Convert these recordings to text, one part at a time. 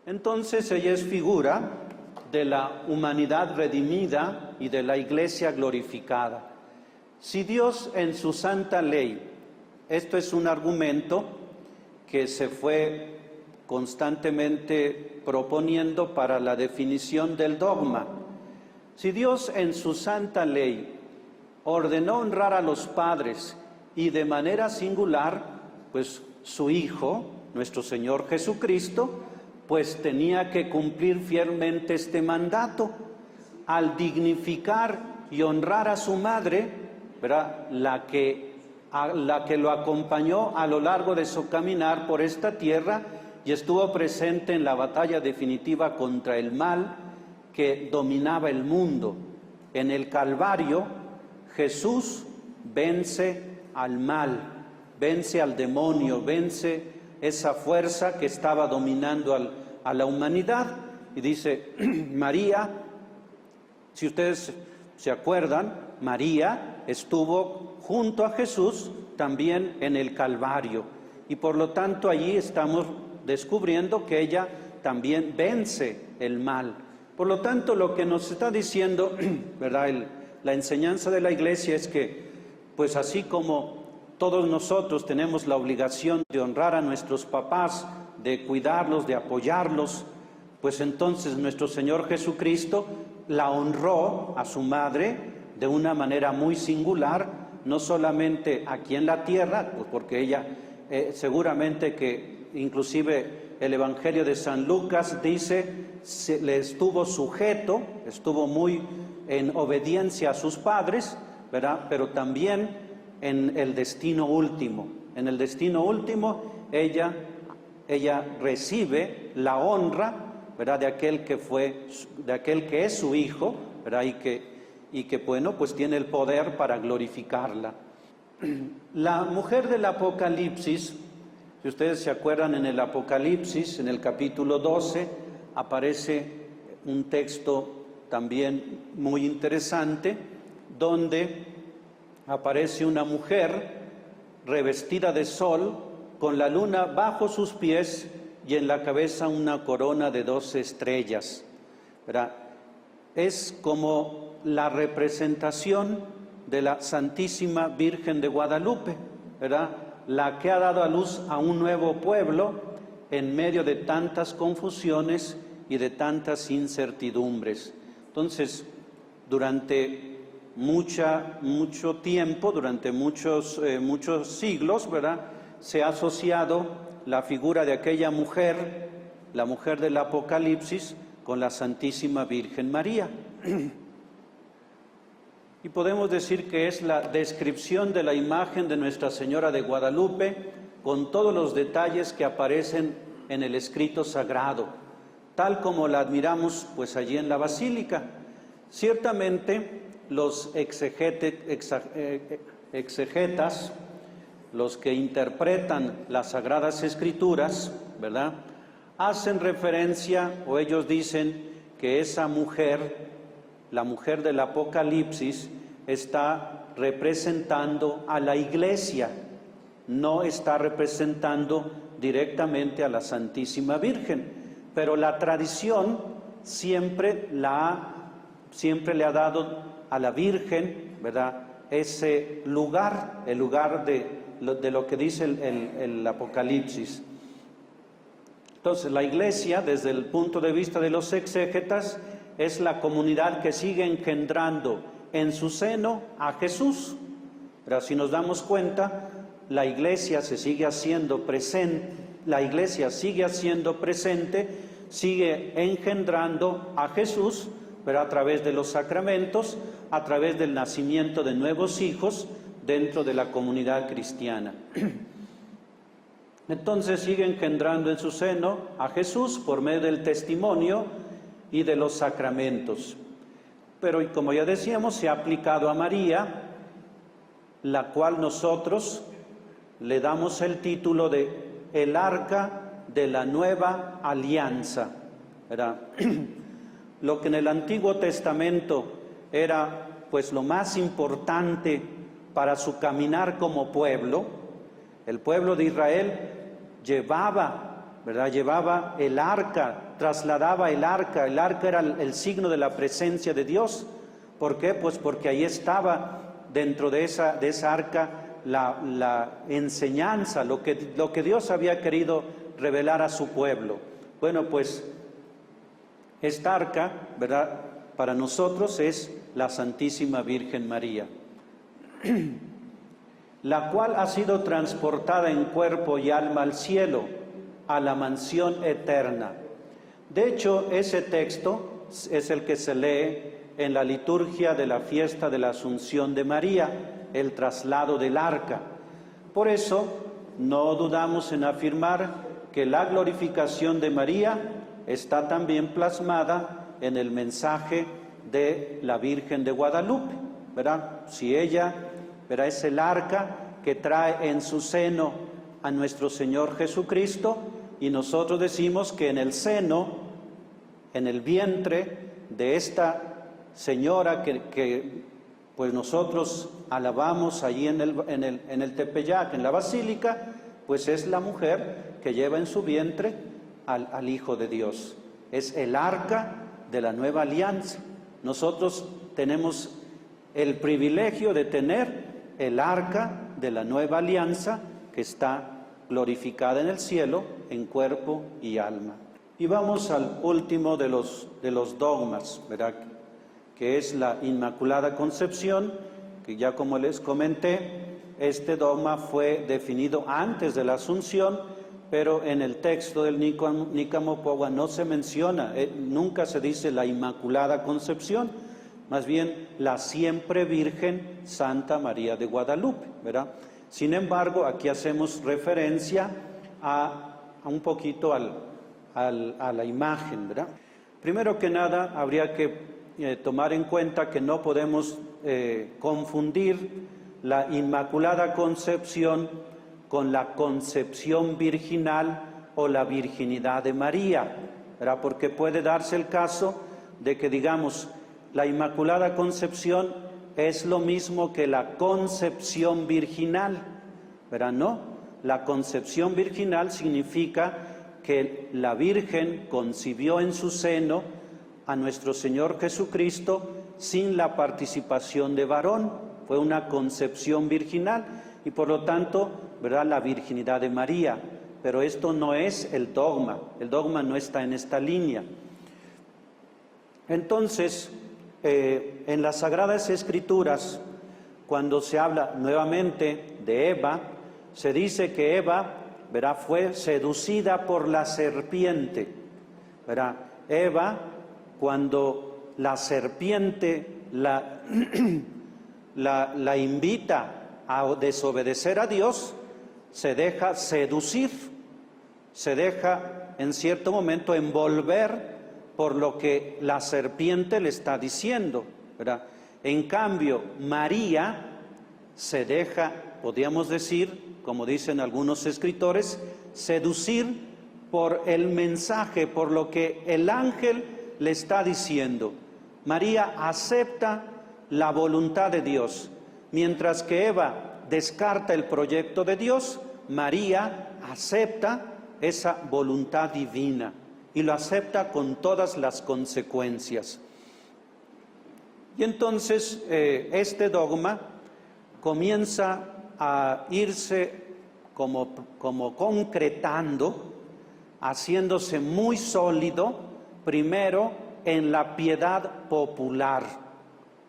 Entonces ella es figura de la humanidad redimida y de la iglesia glorificada. Si Dios en su santa ley, esto es un argumento que se fue constantemente proponiendo para la definición del dogma. Si Dios en su santa ley ordenó honrar a los padres y de manera singular, pues su Hijo, nuestro Señor Jesucristo, pues tenía que cumplir fielmente este mandato al dignificar y honrar a su madre, ¿verdad? La que lo acompañó a lo largo de su caminar por esta tierra y estuvo presente en la batalla definitiva contra el mal que dominaba el mundo. En el Calvario, Jesús vence al mal, vence al demonio, vence esa fuerza que estaba dominando a la humanidad. Y dice, María, si ustedes se acuerdan, María estuvo junto a Jesús también en el Calvario. Y por lo tanto allí estamos descubriendo que ella también vence el mal. Por lo tanto, lo que nos está diciendo, ¿verdad?, la enseñanza de la Iglesia es que, pues así como todos nosotros tenemos la obligación de honrar a nuestros papás, de cuidarlos, de apoyarlos, pues entonces nuestro Señor Jesucristo la honró a su madre de una manera muy singular, no solamente aquí en la tierra, pues porque ella seguramente que inclusive el Evangelio de San Lucas dice, le estuvo sujeto, estuvo muy en obediencia a sus padres, ¿verdad? Pero también en el destino último. En el destino último ella recibe la honra, ¿verdad?, de aquel que es su hijo, ¿verdad?, y que bueno, pues tiene el poder para glorificarla. La mujer del Apocalipsis, si ustedes se acuerdan, en el Apocalipsis, en el capítulo 12, aparece un texto también muy interesante, donde aparece una mujer revestida de sol, con la luna bajo sus pies y en la cabeza una corona de 12 estrellas, ¿verdad? Es como la representación de la Santísima Virgen de Guadalupe, ¿verdad?, la que ha dado a luz a un nuevo pueblo en medio de tantas confusiones y de tantas incertidumbres. Entonces, durante mucho tiempo, durante muchos siglos, ¿verdad?, se ha asociado la figura de aquella mujer, la mujer del Apocalipsis, con la Santísima Virgen María. Y podemos decir que es la descripción de la imagen de Nuestra Señora de Guadalupe, con todos los detalles que aparecen en el escrito sagrado, tal como la admiramos pues allí en la Basílica. Ciertamente los exegetas, los que interpretan las Sagradas Escrituras, ¿verdad?, hacen referencia, o ellos dicen que esa mujer, la mujer del Apocalipsis, está representando a la Iglesia, no está representando directamente a la Santísima Virgen, pero la tradición siempre le ha dado a la Virgen, ¿verdad?, ese lugar, el lugar de lo que dice el Apocalipsis. Entonces, la Iglesia, desde el punto de vista de los exégetas, es la comunidad que sigue engendrando en su seno a Jesús. Pero si nos damos cuenta, la Iglesia sigue haciendo presente, sigue engendrando a Jesús, pero a través de los sacramentos, a través del nacimiento de nuevos hijos dentro de la comunidad cristiana. Entonces sigue engendrando en su seno a Jesús por medio del testimonio y de los sacramentos. Pero, como ya decíamos, se ha aplicado a María, la cual nosotros le damos el título de el Arca de la Nueva Alianza, ¿verdad? Lo que en el Antiguo Testamento era pues lo más importante para su caminar como pueblo, el pueblo de Israel llevaba el arca trasladaba el arca era el signo de la presencia de Dios. ¿Por qué? Pues porque ahí estaba dentro de esa arca la enseñanza, lo que Dios había querido revelar a su pueblo. Bueno, pues esta arca, ¿verdad?, para nosotros es la Santísima Virgen María, la cual ha sido transportada en cuerpo y alma al cielo, a la mansión eterna. De hecho, ese texto es el que se lee en la liturgia de la fiesta de la Asunción de María, el traslado del arca. Por eso, no dudamos en afirmar que la glorificación de María está también plasmada en el mensaje de la Virgen de Guadalupe, ¿verdad? Si ella, ¿verdad?, es el arca que trae en su seno a nuestro Señor Jesucristo, y nosotros decimos que en el seno, en el vientre de esta señora que pues nosotros alabamos allí en el Tepeyac, en la Basílica, pues es la mujer que lleva en su vientre al Hijo de Dios. Es el arca de la nueva alianza. Nosotros tenemos el privilegio de tener el arca de la nueva alianza que está glorificada en el cielo en cuerpo y alma. Y vamos al último de los dogmas, ¿verdad?, que es la Inmaculada Concepción, que ya como les comenté, este dogma fue definido antes de la Asunción, pero en el texto del Nicamo Pogua no se menciona, nunca se dice la Inmaculada Concepción, más bien la Siempre Virgen Santa María de Guadalupe, ¿verdad? Sin embargo, aquí hacemos referencia a un poquito a la imagen, ¿verdad? Primero que nada, habría que tomar en cuenta que no podemos confundir la Inmaculada Concepción con la concepción virginal o la virginidad de María, ¿verdad? Porque puede darse el caso de que digamos, la Inmaculada Concepción es lo mismo que la concepción virginal, ¿verdad? No, la concepción virginal significa que la Virgen concibió en su seno a nuestro Señor Jesucristo sin la participación de varón, fue una concepción virginal y por lo tanto, ¿verdad?, la virginidad de María. Pero esto no es el dogma no está en esta línea. Entonces, en las Sagradas Escrituras, cuando se habla nuevamente de Eva, se dice que Eva, ¿verdad?, fue seducida por la serpiente, ¿verdad? Eva, cuando la serpiente la invita a desobedecer a Dios, se deja seducir, se deja en cierto momento envolver por lo que la serpiente le está diciendo, ¿verdad? En cambio, María se deja, podríamos decir, como dicen algunos escritores, seducir por el mensaje, por lo que el ángel le está diciendo. María acepta la voluntad de Dios, mientras que Eva descarta el proyecto de Dios, María acepta esa voluntad divina y lo acepta con todas las consecuencias. Y entonces este dogma comienza a irse como concretando, haciéndose muy sólido, primero en la piedad popular.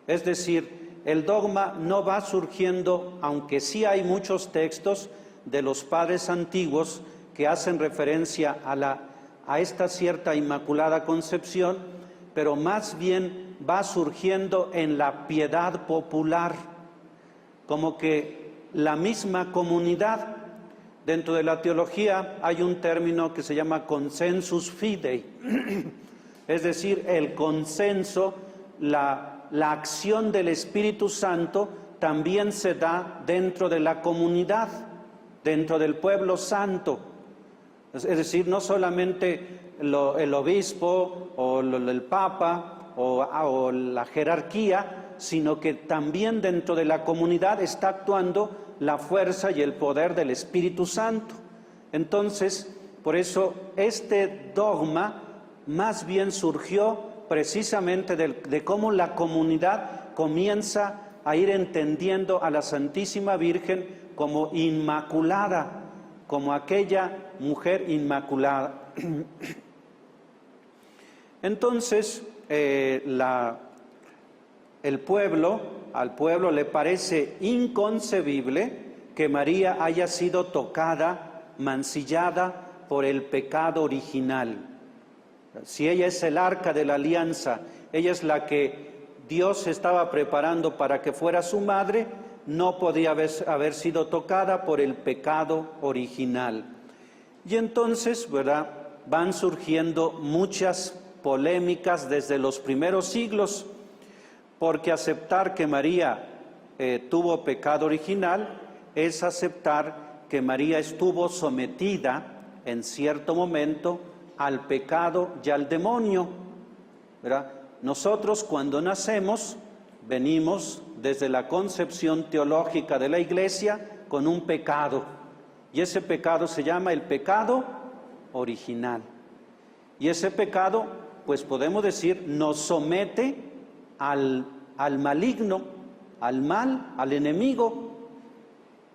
Es decir, el dogma no va surgiendo, aunque sí hay muchos textos de los padres antiguos que hacen referencia a esta cierta Inmaculada Concepción, pero más bien va surgiendo en la piedad popular, como que la misma comunidad. Dentro de la teología hay un término que se llama consensus fidei, es decir, el consenso, la acción del Espíritu Santo también se da dentro de la comunidad, dentro del pueblo santo. Es decir, no solamente el obispo o el papa o la jerarquía, sino que también dentro de la comunidad está actuando la fuerza y el poder del Espíritu Santo. Entonces, por eso este dogma más bien surgió precisamente de cómo la comunidad comienza a ir entendiendo a la Santísima Virgen como inmaculada, como aquella mujer inmaculada. Entonces, al pueblo le parece inconcebible que María haya sido tocada, mancillada por el pecado original. Si ella es el arca de la alianza, ella es la que Dios estaba preparando para que fuera su madre, no podía haber sido tocada por el pecado original. Y entonces, ¿verdad?, van surgiendo muchas polémicas desde los primeros siglos, porque aceptar que María tuvo pecado original es aceptar que María estuvo sometida en cierto momento al pecado y al demonio, ¿verdad? Nosotros cuando nacemos venimos desde la concepción teológica de la Iglesia con un pecado, y ese pecado se llama el pecado original. Y ese pecado, pues podemos decir, nos somete al maligno, al mal, al enemigo.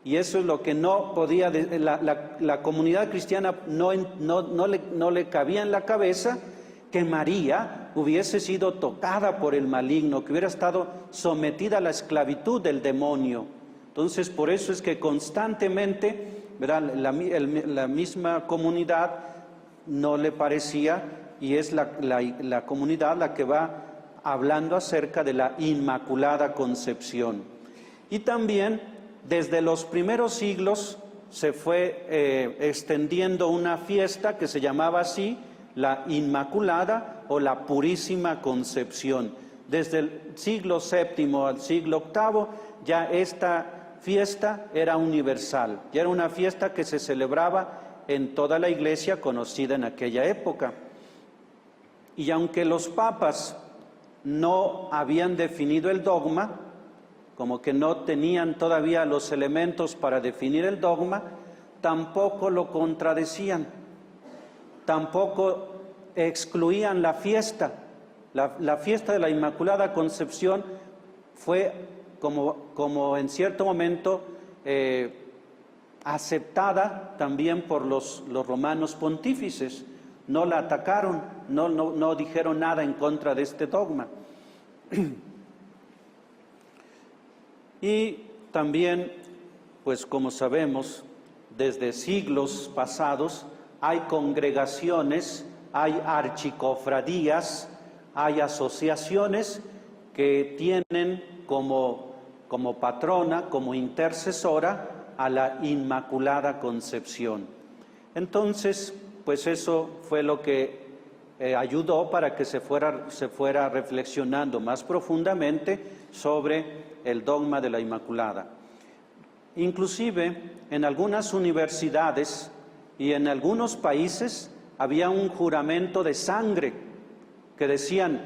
Y eso es lo que no podía, la comunidad cristiana no le cabía en la cabeza que María hubiese sido tocada por el maligno, que hubiera estado sometida a la esclavitud del demonio. Entonces, por eso es que constantemente, ¿verdad?, la misma comunidad no le parecía, y es la comunidad la que va hablando acerca de la Inmaculada Concepción. Y también, desde los primeros siglos, se fue extendiendo una fiesta que se llamaba así, la Inmaculada o la Purísima Concepción. Desde el siglo VII al siglo VIII, ya esta fiesta era universal, ya era una fiesta que se celebraba en toda la Iglesia conocida en aquella época. Y aunque los papas no habían definido el dogma, como que no tenían todavía los elementos para definir el dogma, tampoco lo contradecían, tampoco excluían la fiesta. La fiesta de la Inmaculada Concepción fue como en cierto momento aceptada también por los romanos pontífices. No la atacaron, no dijeron nada en contra de este dogma. Y también, pues como sabemos, desde siglos pasados hay congregaciones, hay archicofradías, hay asociaciones que tienen como patrona, como intercesora a la Inmaculada Concepción. Entonces, pues eso fue lo que ayudó para que se fuera reflexionando más profundamente sobre el dogma de la Inmaculada. Inclusive, en algunas universidades y en algunos países había un juramento de sangre que decían: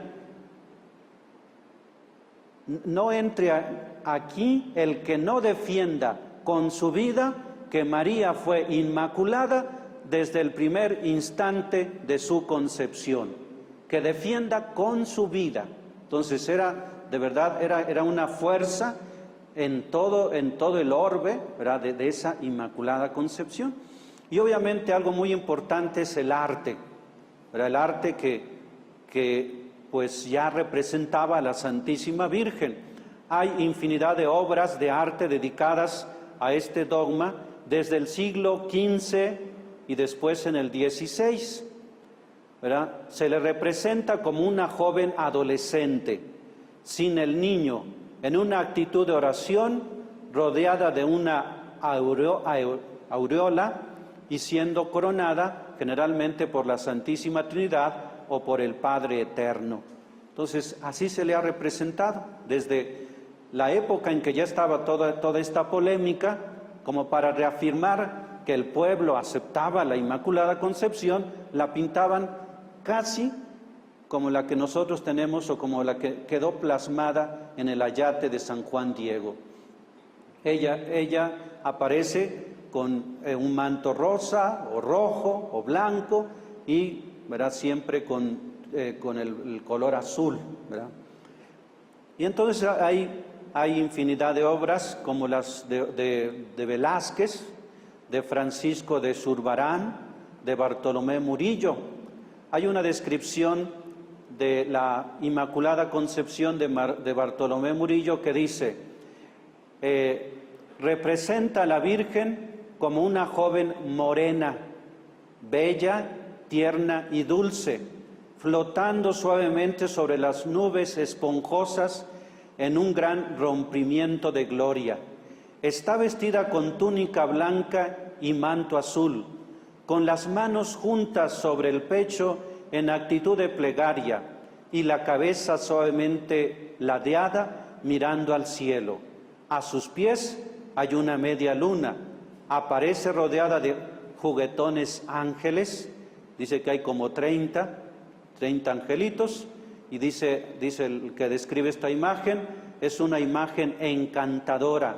no entre aquí el que no defienda con su vida que María fue inmaculada desde el primer instante de su concepción, que defienda con su vida. Entonces de verdad era una fuerza en todo el orbe, ¿verdad?, de esa Inmaculada Concepción. Y obviamente algo muy importante es el arte, ¿verdad?, el arte que pues ya representaba a la Santísima Virgen. Hay infinidad de obras de arte dedicadas a este dogma desde el siglo XV y después en el XVI, ¿verdad? Se le representa como una joven adolescente, sin el niño, en una actitud de oración, rodeada de una aureola y siendo coronada generalmente por la Santísima Trinidad o por el Padre Eterno. Entonces, así se le ha representado desde la época en que ya estaba toda esta polémica, como para reafirmar que el pueblo aceptaba la Inmaculada Concepción, la pintaban casi como la que nosotros tenemos o como la que quedó plasmada en el ayate de San Juan Diego. Ella aparece con un manto rosa o rojo o blanco y ¿verdad? Siempre con el color azul, ¿verdad? Y entonces hay infinidad de obras como las de Velázquez, de Francisco de Zurbarán, de Bartolomé Murillo. Hay una descripción de la Inmaculada Concepción de Bartolomé Murillo que dice, representa a la Virgen como una joven morena, bella, tierna y dulce, flotando suavemente sobre las nubes esponjosas en un gran rompimiento de gloria. Está vestida con túnica blanca y manto azul, con las manos juntas sobre el pecho en actitud de plegaria y la cabeza suavemente ladeada mirando al cielo. A sus pies hay una media luna, aparece rodeada de juguetones ángeles, dice que hay como 30 angelitos, y dice el que describe esta imagen, es una imagen encantadora,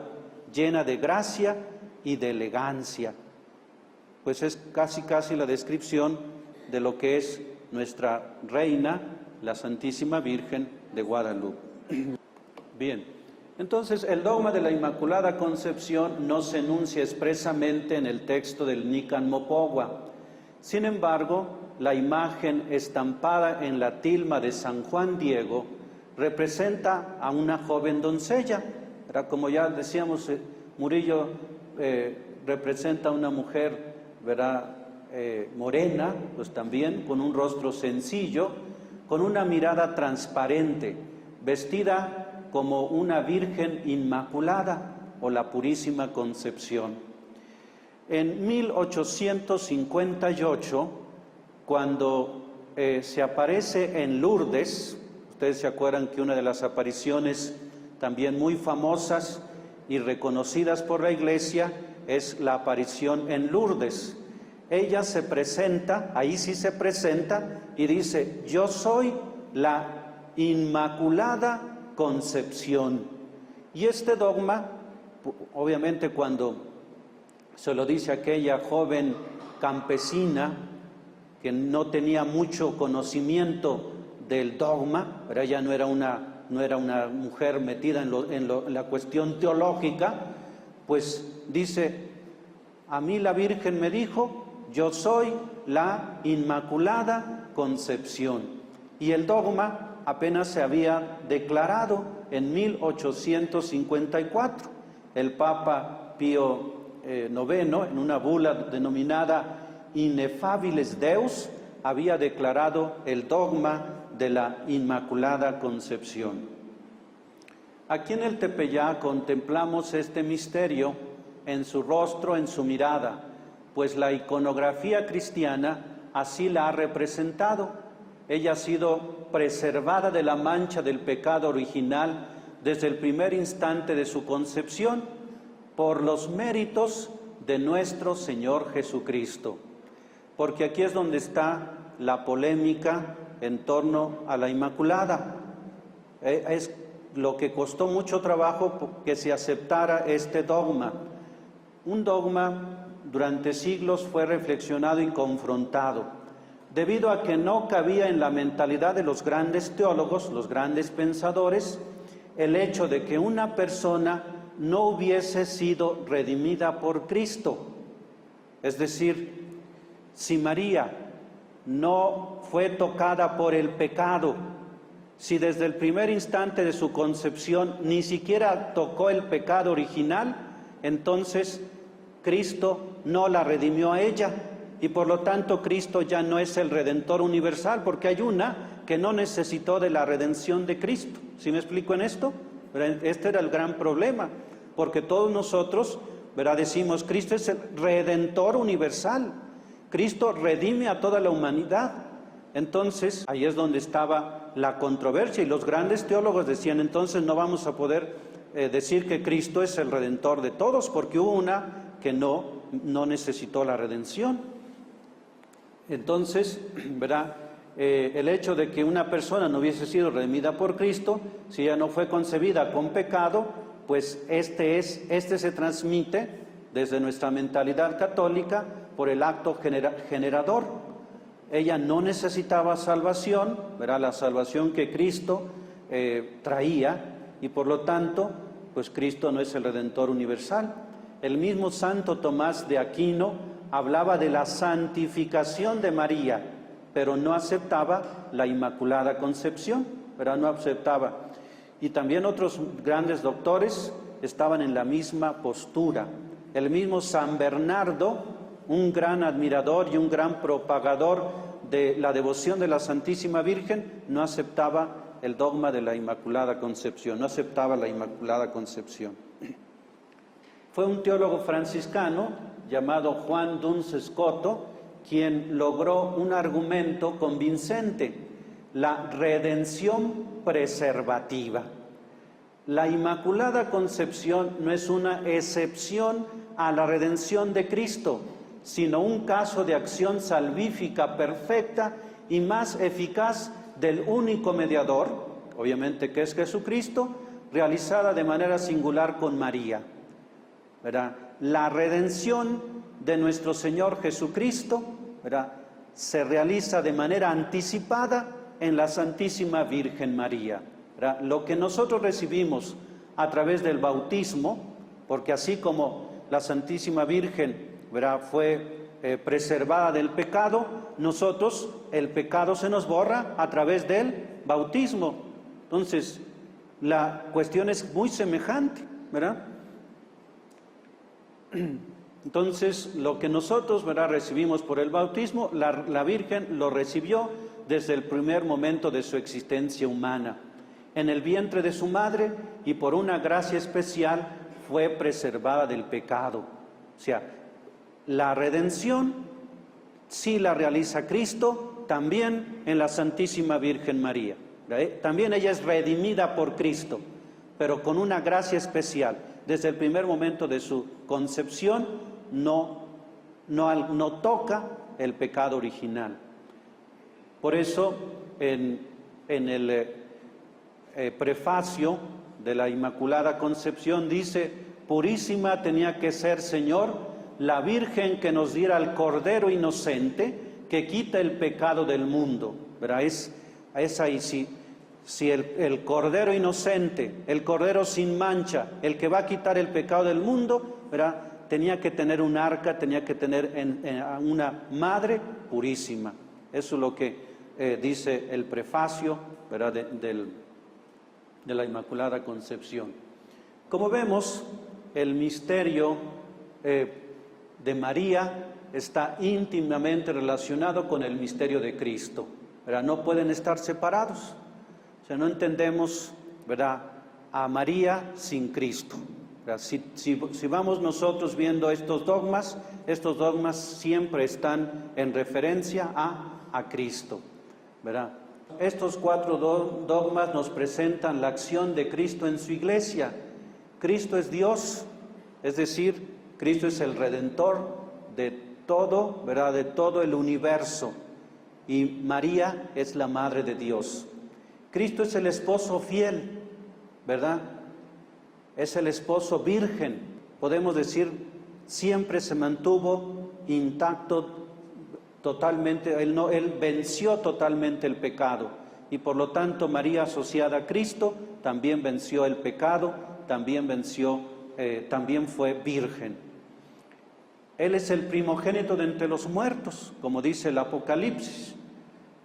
llena de gracia y de elegancia. Pues es casi la descripción de lo que es nuestra reina, la Santísima Virgen de Guadalupe. Bien, entonces el dogma de la Inmaculada Concepción no se enuncia expresamente en el texto del Nican Mopogua. Sin embargo, la imagen estampada en la tilma de San Juan Diego representa a una joven doncella. Como ya decíamos, Murillo representa a una mujer, ¿verdad? Morena, pues también con un rostro sencillo, con una mirada transparente, vestida como una Virgen Inmaculada o la Purísima Concepción. En 1858, cuando se aparece en Lourdes, ustedes se acuerdan que una de las apariciones también muy famosas y reconocidas por la Iglesia es la aparición en Lourdes. Ella se presenta, ahí sí se presenta y dice, yo soy la Inmaculada Concepción. Y este dogma, obviamente cuando se lo dice a aquella joven campesina que no tenía mucho conocimiento del dogma, pero ella no era una mujer metida en la cuestión teológica, pues dice, a mí la Virgen me dijo, yo soy la Inmaculada Concepción. Y el dogma apenas se había declarado en 1854. El Papa Pío IX, en una bula denominada Ineffabiles Deus, había declarado el dogma de la Inmaculada Concepción. Aquí en el Tepeyac contemplamos este misterio en su rostro, en su mirada, pues la iconografía cristiana así la ha representado. Ella ha sido preservada de la mancha del pecado original desde el primer instante de su concepción por los méritos de nuestro Señor Jesucristo. Porque aquí es donde está la polémica en torno a la Inmaculada. Es lo que costó mucho trabajo que se aceptara este dogma. Un dogma durante siglos fue reflexionado y confrontado, debido a que no cabía en la mentalidad de los grandes teólogos, los grandes pensadores, el hecho de que una persona no hubiese sido redimida por Cristo. Es decir, si María no fue tocada por el pecado, si desde el primer instante de su concepción ni siquiera tocó el pecado original, entonces Cristo no la redimió a ella y por lo tanto Cristo ya no es el Redentor universal, porque hay una que no necesitó de la redención de Cristo. ¿Sí me explico en esto? Este era el gran problema, porque todos nosotros, ¿verdad?, decimos, Cristo es el Redentor universal, Cristo redime a toda la humanidad. Entonces, ahí es donde estaba la controversia y los grandes teólogos decían, entonces no vamos a poder decir que Cristo es el Redentor de todos, porque hubo una que no necesitó la redención. Entonces, ¿verdad?, el hecho de que una persona no hubiese sido redimida por Cristo, si ella no fue concebida con pecado, pues este se transmite desde nuestra mentalidad católica por el acto generador. ella no necesitaba salvación, ¿verdad? La salvación que Cristo traía, y por lo tanto, pues Cristo no es el Redentor universal. El mismo Santo Tomás de Aquino hablaba de la santificación de María, pero no aceptaba la Inmaculada Concepción, ¿verdad? No aceptaba. Y también otros grandes doctores estaban en la misma postura. El mismo San Bernardo, un gran admirador y un gran propagador de la devoción de la Santísima Virgen, no aceptaba el dogma de la Inmaculada Concepción, no aceptaba la Inmaculada Concepción. Fue un teólogo franciscano llamado Juan Duns Scoto quien logró un argumento convincente: la redención preservativa. La Inmaculada Concepción no es una excepción a la redención de Cristo, sino un caso de acción salvífica perfecta y más eficaz del único mediador, obviamente que es Jesucristo, realizada de manera singular con María, ¿verdad? La redención de nuestro Señor Jesucristo, ¿verdad?, se realiza de manera anticipada en la Santísima Virgen María, ¿verdad? Lo que nosotros recibimos a través del bautismo, porque así como la Santísima Virgen, ¿verdad?, fue preservada del pecado, nosotros el pecado se nos borra a través del bautismo. Entonces, la cuestión es muy semejante, ¿verdad? Entonces, lo que nosotros, ¿verdad?, recibimos por el bautismo, la Virgen lo recibió desde el primer momento de su existencia humana, en el vientre de su madre, y por una gracia especial fue preservada del pecado. O sea, la redención sí la realiza Cristo, también en la Santísima Virgen María. También ella es redimida por Cristo, pero con una gracia especial. Desde el primer momento de su concepción no toca el pecado original. Por eso en el prefacio de la Inmaculada Concepción dice: purísima tenía que ser, Señor, la Virgen que nos diera al Cordero inocente que quita el pecado del mundo. ¿Verdad? Es ahí, si el Cordero inocente, el Cordero sin mancha, el que va a quitar el pecado del mundo, ¿verdad?, tenía que tener un arca, tenía que tener una madre purísima. Eso es lo que dice el prefacio, ¿verdad?, de la Inmaculada Concepción. Como vemos, el misterio de María está íntimamente relacionado con el misterio de Cristo, ¿verdad? No pueden estar separados. O sea, no entendemos, ¿verdad?, a María sin Cristo. Si vamos nosotros viendo estos dogmas siempre están en referencia a Cristo, ¿verdad? Estos 4 dogmas nos presentan la acción de Cristo en su iglesia. Cristo es Dios, es decir, Cristo es el Redentor de todo, ¿verdad?, de todo el universo, y María es la Madre de Dios. Cristo es el esposo fiel, ¿verdad? Es el esposo virgen, podemos decir, siempre se mantuvo intacto totalmente, él venció totalmente el pecado, y por lo tanto María, asociada a Cristo, también venció el pecado, también fue virgen. Él es el primogénito de entre los muertos, como dice el Apocalipsis,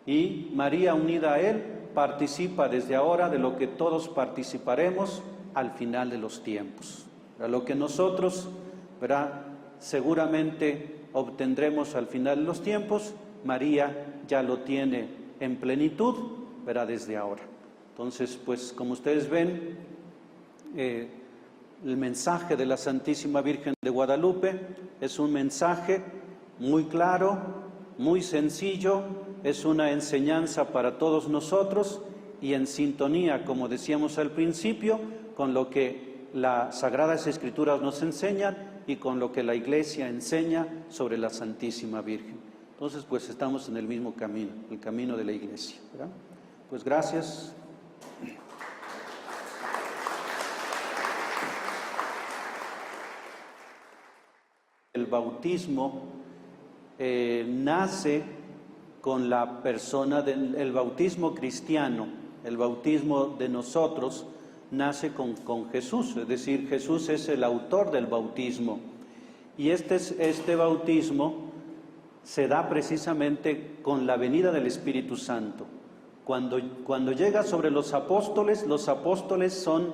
y María, unida a él, participa desde ahora de lo que todos participaremos al final de los tiempos. Lo que nosotros, ¿verdad?, seguramente obtendremos al final de los tiempos, María ya lo tiene en plenitud, ¿verdad?, desde ahora. Entonces, pues como ustedes ven, el mensaje de la Santísima Virgen de Guadalupe es un mensaje muy claro, muy sencillo, es una enseñanza para todos nosotros y en sintonía, como decíamos al principio, con lo que las Sagradas Escrituras nos enseñan y con lo que la Iglesia enseña sobre la Santísima Virgen. Entonces, pues estamos en el mismo camino, el camino de la Iglesia, ¿verdad? Pues gracias. El bautismo nace con la persona del bautismo cristiano. El bautismo de nosotros nace con Jesús, es decir, Jesús es el autor del bautismo. Y este bautismo se da precisamente con la venida del Espíritu Santo. Cuando llega sobre los apóstoles son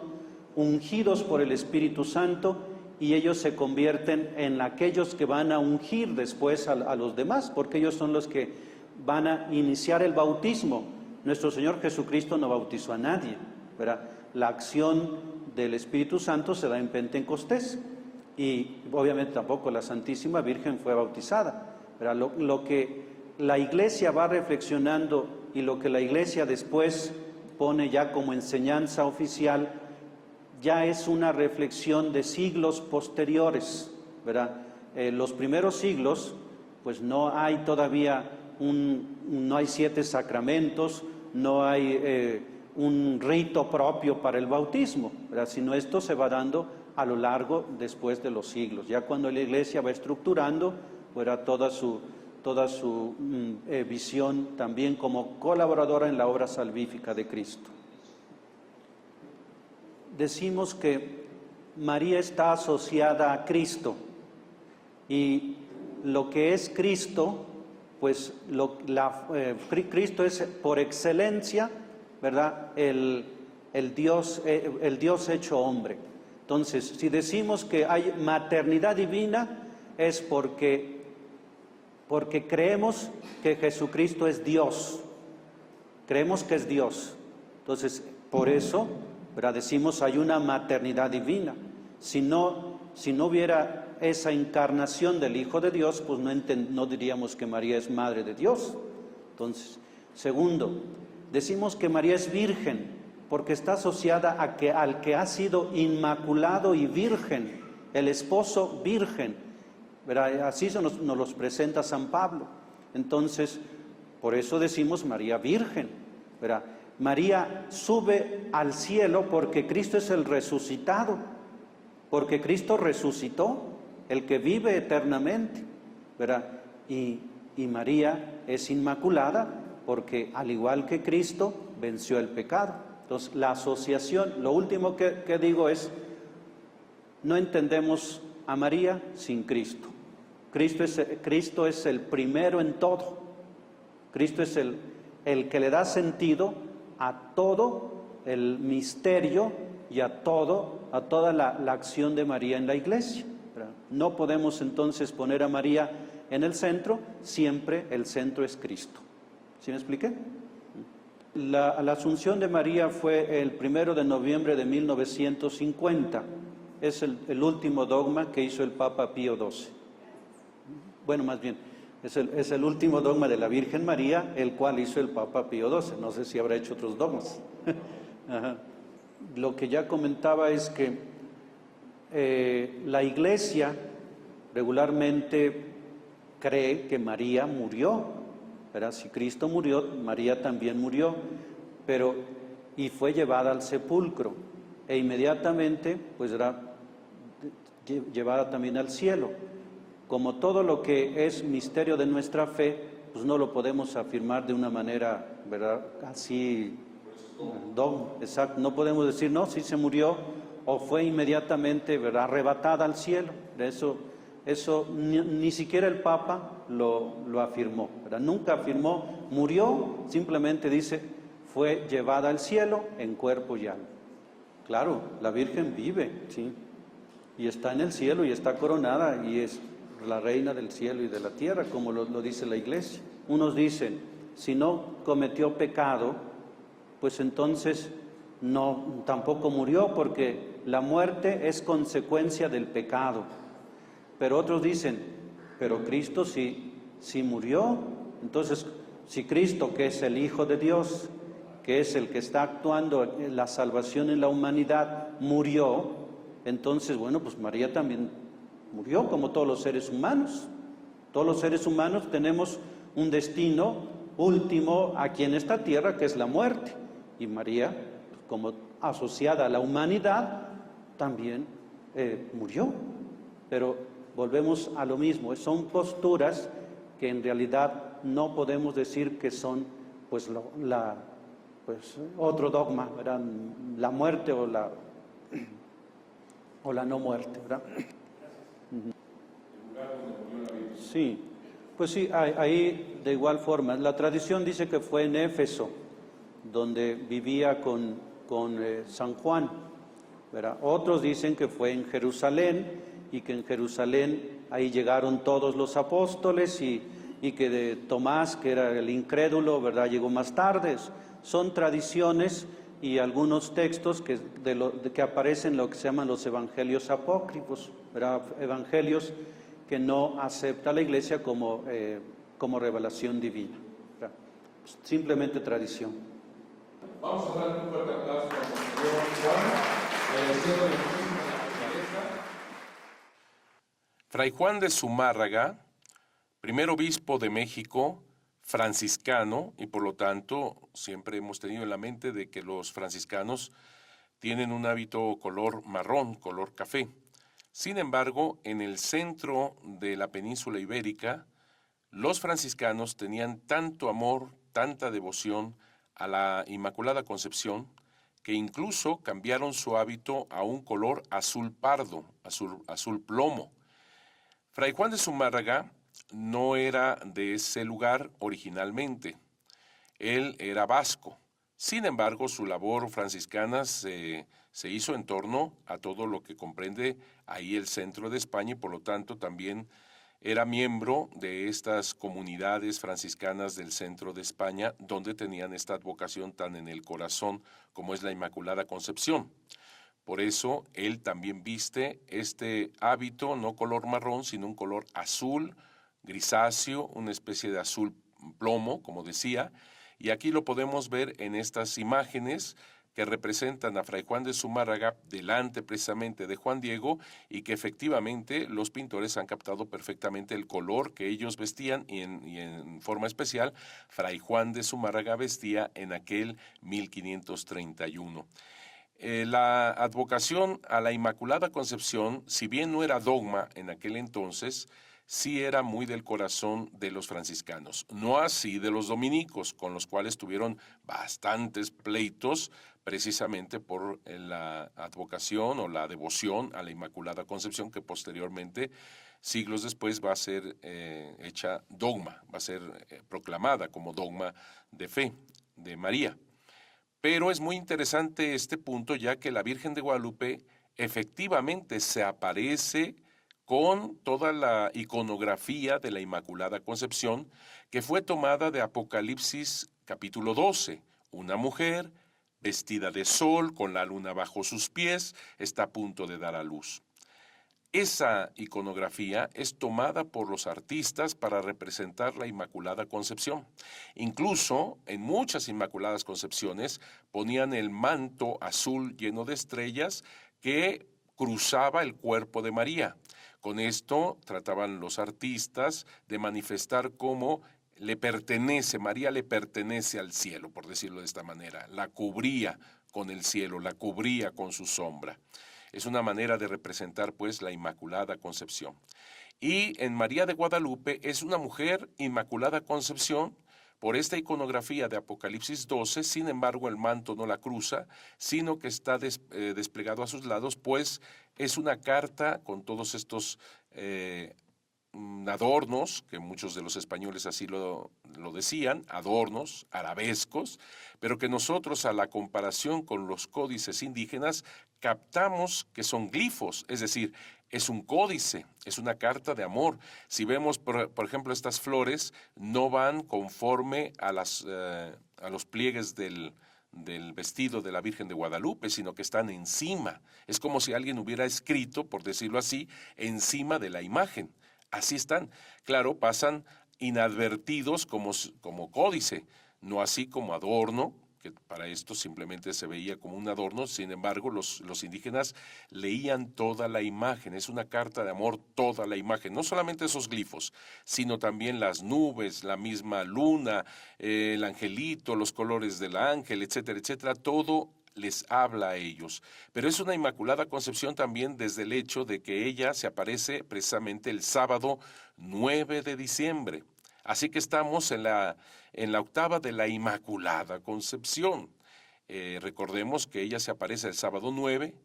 ungidos por el Espíritu Santo y ellos se convierten en aquellos que van a ungir después a los demás, porque ellos son los que van a iniciar el bautismo. Nuestro Señor Jesucristo no bautizó a nadie, ¿verdad? La acción del Espíritu Santo se da en Pentecostés y obviamente tampoco la Santísima Virgen fue bautizada, ¿verdad? Lo que la Iglesia va reflexionando y lo que la Iglesia después pone ya como enseñanza oficial, ya es una reflexión de siglos posteriores, ¿verdad? Los primeros siglos, pues no hay todavía no hay 7 sacramentos, no hay un rito propio para el bautismo, ¿verdad? Sino esto se va dando a lo largo después de los siglos, ya cuando la Iglesia va estructurando, ¿verdad? toda su visión también como colaboradora en la obra salvífica de Cristo. Decimos que María está asociada a Cristo y lo que es Cristo, pues Cristo es por excelencia, ¿verdad? El Dios hecho hombre. Entonces, si decimos que hay maternidad divina, es porque creemos que Jesucristo es Dios. Creemos que es Dios. Entonces, por eso, ¿verdad? Decimos hay una maternidad divina. Si no hubiera esa encarnación del Hijo de Dios, pues no diríamos que María es Madre de Dios. Entonces, segundo, decimos que María es virgen, porque está asociada al que ha sido inmaculado y virgen, el esposo virgen, ¿verdad? Así nos los presenta San Pablo. Entonces, por eso decimos María virgen, ¿verdad? María sube al cielo porque Cristo es el resucitado, porque Cristo resucitó, el que vive eternamente, ¿verdad? Y María es inmaculada porque al igual que Cristo venció el pecado. Entonces la asociación, lo último que digo es, no entendemos a María sin Cristo. Cristo es el primero en todo. Cristo es el que le da sentido a todo el misterio y a toda la acción de María en la Iglesia. No podemos entonces poner a María en el centro, siempre el centro es Cristo. ¿Sí me expliqué? La Asunción de María fue el 1 de noviembre de 1950. Es el último dogma que hizo el Papa Pío XII. Bueno, más bien, es el último dogma de la Virgen María, el cual hizo el Papa Pío XII. No sé si habrá hecho otros dogmas. Ajá. Lo que ya comentaba es que la Iglesia regularmente cree que María murió, ¿verdad? Si Cristo murió, María también murió, y fue llevada al sepulcro e inmediatamente pues era llevada también al cielo. Como todo lo que es misterio de nuestra fe, pues no lo podemos afirmar de una manera, ¿verdad? Así, exacto. No podemos decir, no, sí se murió o fue inmediatamente, ¿verdad?, arrebatada al cielo. Eso ni siquiera el Papa lo afirmó, ¿verdad? Nunca afirmó, murió, simplemente dice, fue llevada al cielo en cuerpo y alma. Claro, la Virgen vive, ¿sí? Y está en el cielo y está coronada y es la reina del cielo y de la tierra, como lo dice la Iglesia. Unos dicen, si no cometió pecado, pues entonces tampoco murió, porque la muerte es consecuencia del pecado. Pero otros dicen, pero Cristo sí murió. Entonces, si Cristo, que es el Hijo de Dios, que es el que está actuando en la salvación en la humanidad, murió, entonces, bueno, pues María también murió, como todos los seres humanos. Todos los seres humanos tenemos un destino último aquí en esta tierra, que es la muerte. Y María, como asociada a la humanidad, también murió. Pero volvemos a lo mismo, son posturas que en realidad no podemos decir que son pues otro dogma, ¿verdad? La muerte o la no muerte, ¿verdad? Sí, pues sí, ahí de igual forma. La tradición dice que fue en Éfeso, donde vivía con San Juan, ¿verdad? Otros dicen que fue en Jerusalén y que en Jerusalén ahí llegaron todos los apóstoles y que de Tomás, que era el incrédulo, ¿verdad?, llegó más tarde. Son tradiciones y algunos textos que aparecen en lo que se llaman los evangelios apócrifos, ¿verdad? Evangelios que no acepta la Iglesia como revelación divina, ¿verdad? Simplemente tradición. Vamos a darle un fuerte aplauso al Monseñor Juan, agradeciendo muchísimo la gentileza. Fray Juan de Zumárraga, primer obispo de México, franciscano, y por lo tanto siempre hemos tenido en la mente de que los franciscanos tienen un hábito color marrón, color café. Sin embargo, en el centro de la península ibérica, los franciscanos tenían tanto amor, tanta devoción a la Inmaculada Concepción, que incluso cambiaron su hábito a un color azul pardo, azul plomo. Fray Juan de Zumárraga no era de ese lugar originalmente. Él era vasco. Sin embargo, su labor franciscana se hizo en torno a todo lo que comprende ahí el centro de España y por lo tanto también era miembro de estas comunidades franciscanas del centro de España donde tenían esta advocación tan en el corazón como es la Inmaculada Concepción. Por eso él también viste este hábito, no color marrón, sino un color azul, grisáceo, una especie de azul plomo, como decía, y aquí lo podemos ver en estas imágenes que representan a Fray Juan de Zumárraga delante precisamente de Juan Diego y que efectivamente los pintores han captado perfectamente el color que ellos vestían y en forma especial Fray Juan de Zumárraga vestía en aquel 1531. La advocación a la Inmaculada Concepción, si bien no era dogma en aquel entonces, sí era muy del corazón de los franciscanos, no así de los dominicos, con los cuales tuvieron bastantes pleitos precisamente por la advocación o la devoción a la Inmaculada Concepción, que posteriormente, siglos después, va a ser hecha dogma, va a ser proclamada como dogma de fe de María. Pero es muy interesante este punto, ya que la Virgen de Guadalupe efectivamente se aparece con toda la iconografía de la Inmaculada Concepción, que fue tomada de Apocalipsis capítulo 12. Una mujer vestida de sol, con la luna bajo sus pies, está a punto de dar a luz. Esa iconografía es tomada por los artistas para representar la Inmaculada Concepción. Incluso en muchas Inmaculadas Concepciones ponían el manto azul lleno de estrellas que cruzaba el cuerpo de María. Con esto trataban los artistas de manifestar cómo María le pertenece al cielo, por decirlo de esta manera. La cubría con el cielo, la cubría con su sombra. Es una manera de representar, pues, la Inmaculada Concepción. Y en María de Guadalupe es una mujer Inmaculada Concepción por esta iconografía de Apocalipsis 12, sin embargo el manto no la cruza, sino que está desplegado a sus lados, pues es una carta con todos estos adornos, que muchos de los españoles así lo decían, adornos, arabescos, pero que nosotros a la comparación con los códices indígenas captamos que son glifos, es decir, es un códice, es una carta de amor. Si vemos, por ejemplo, estas flores no van conforme a los pliegues del vestido de la Virgen de Guadalupe, sino que están encima. Es como si alguien hubiera escrito, por decirlo así, encima de la imagen. Así están. Claro, pasan inadvertidos como códice, no así como adorno, que para esto simplemente se veía como un adorno. Sin embargo, los indígenas leían toda la imagen. Es una carta de amor, toda la imagen. No solamente esos glifos, sino también las nubes, la misma luna, el angelito, los colores del ángel, etcétera, etcétera. Todo les habla a ellos. Pero es una Inmaculada Concepción también desde el hecho de que ella se aparece precisamente el sábado 9 de diciembre. Así que estamos en la octava de la Inmaculada Concepción. Recordemos que ella se aparece el sábado 9,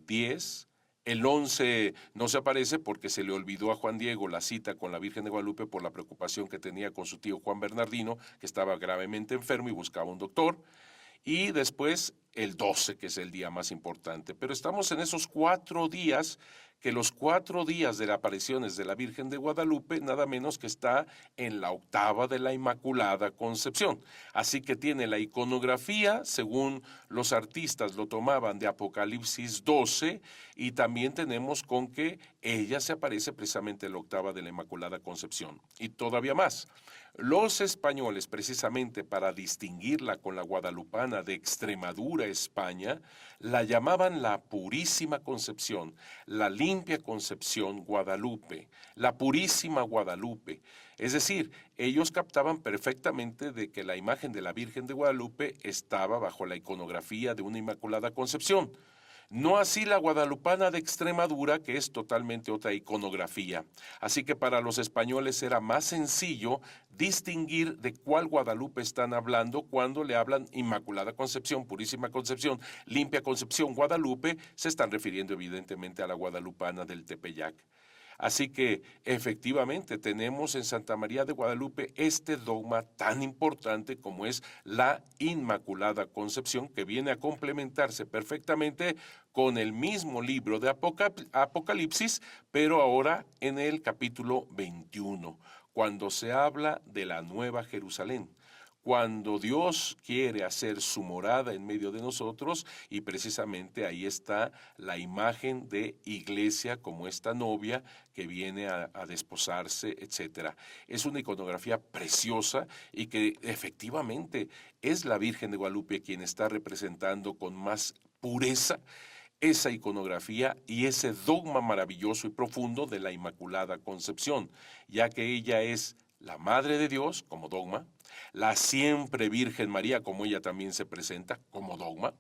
10, el 11 no se aparece porque se le olvidó a Juan Diego la cita con la Virgen de Guadalupe por la preocupación que tenía con su tío Juan Bernardino, que estaba gravemente enfermo y buscaba un doctor. Y después el 12, que es el día más importante. Pero estamos en esos 4 días, que los 4 días de las apariciones de la Virgen de Guadalupe, nada menos que está en la octava de la Inmaculada Concepción. Así que tiene la iconografía, según los artistas lo tomaban de Apocalipsis 12, y también tenemos con que ella se aparece precisamente en la octava de la Inmaculada Concepción. Y todavía más. Los españoles, precisamente para distinguirla con la guadalupana de Extremadura, España, la llamaban la Purísima Concepción, la Limpia Concepción Guadalupe, la Purísima Guadalupe. Es decir, ellos captaban perfectamente de que la imagen de la Virgen de Guadalupe estaba bajo la iconografía de una Inmaculada Concepción. No así la guadalupana de Extremadura, que es totalmente otra iconografía. Así que para los españoles era más sencillo distinguir de cuál Guadalupe están hablando cuando le hablan Inmaculada Concepción, Purísima Concepción, Limpia Concepción, Guadalupe, se están refiriendo evidentemente a la guadalupana del Tepeyac. Así que efectivamente tenemos en Santa María de Guadalupe este dogma tan importante como es la Inmaculada Concepción, que viene a complementarse perfectamente con el mismo libro de Apocalipsis, pero ahora en el capítulo 21, cuando se habla de la Nueva Jerusalén. Cuando Dios quiere hacer su morada en medio de nosotros, y precisamente ahí está la imagen de iglesia como esta novia que viene a desposarse, etc. Es una iconografía preciosa y que efectivamente es la Virgen de Guadalupe quien está representando con más pureza esa iconografía y ese dogma maravilloso y profundo de la Inmaculada Concepción, ya que ella es la Madre de Dios como dogma, la siempre Virgen María, como ella también se presenta como dogma.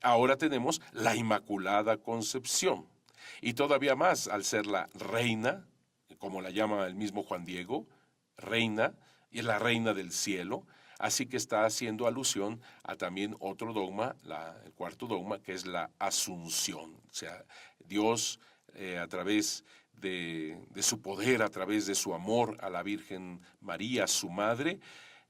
Ahora tenemos la Inmaculada Concepción. Y todavía más, al ser la reina, como la llama el mismo Juan Diego, reina, y es la reina del cielo, así que está haciendo alusión a también otro dogma, el cuarto dogma, que es la Asunción. O sea, Dios a través de su poder, a través de su amor a la Virgen María, su madre,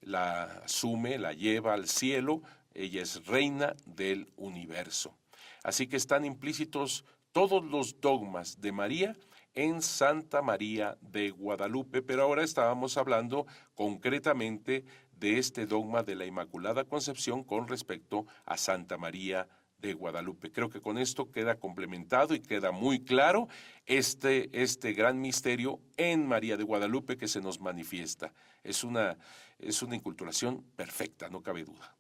la asume, la lleva al cielo, ella es reina del universo. Así que están implícitos todos los dogmas de María en Santa María de Guadalupe, pero ahora estábamos hablando concretamente de este dogma de la Inmaculada Concepción con respecto a Santa María de Guadalupe. Creo que con esto queda complementado y queda muy claro este gran misterio en María de Guadalupe que se nos manifiesta. Es una inculturación perfecta, no cabe duda.